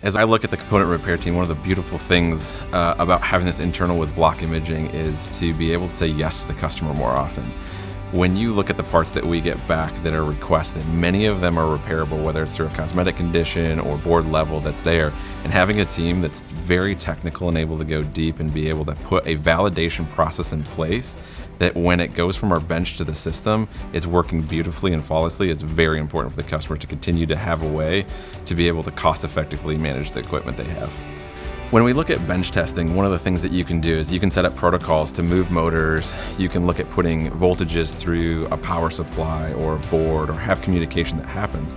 As I look at the component repair team, one of the beautiful things about having this internal with block imaging is to be able to say yes to the customer more often. When you look at the parts that we get back that are requested, many of them are repairable, whether it's through a cosmetic condition or board level that's there. And having a team that's very technical and able to go deep and be able to put a validation process in place that when it goes from our bench to the system, it's working beautifully and flawlessly, is very important for the customer to continue to have a way to be able to cost effectively manage the equipment they have. When we look at bench testing, one of the things that you can do is you can set up protocols to move motors. You can look at putting voltages through a power supply or a board or have communication that happens.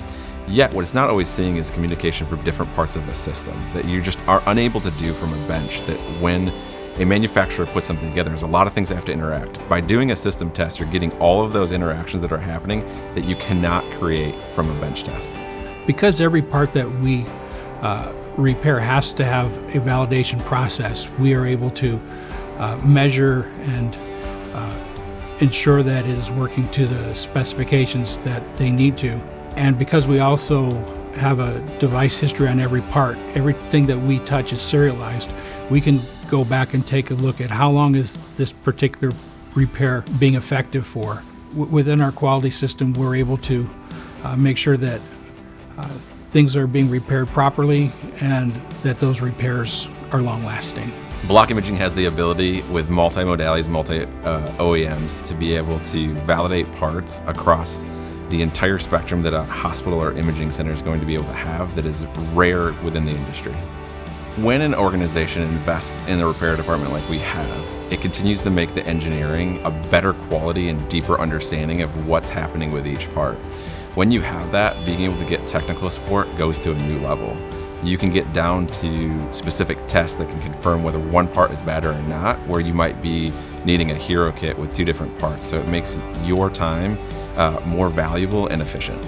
Yet what it's not always seeing is communication from different parts of a system that you just are unable to do from a bench, that when a manufacturer puts something together, there's a lot of things that have to interact. By doing a system test, you're getting all of those interactions that are happening that you cannot create from a bench test. Because every part that we repair has to have a validation process, we are able to measure and ensure that it is working to the specifications that they need to. And because we also have a device history on every part, everything that we touch is serialized, we can go back and take a look at how long is this particular repair being effective for. Within our quality system, we're able to make sure that things are being repaired properly and that those repairs are long-lasting. Block imaging has the ability with multi-modalities, multi-OEMs to be able to validate parts across the entire spectrum that a hospital or imaging center is going to be able to have that is rare within the industry. When an organization invests in the repair department like we have, it continues to make the engineering a better quality and deeper understanding of what's happening with each part. When you have that, being able to get technical support goes to a new level. You can get down to specific tests that can confirm whether one part is bad or not, where you might be needing a hero kit with two different parts. So it makes your time more valuable and efficient.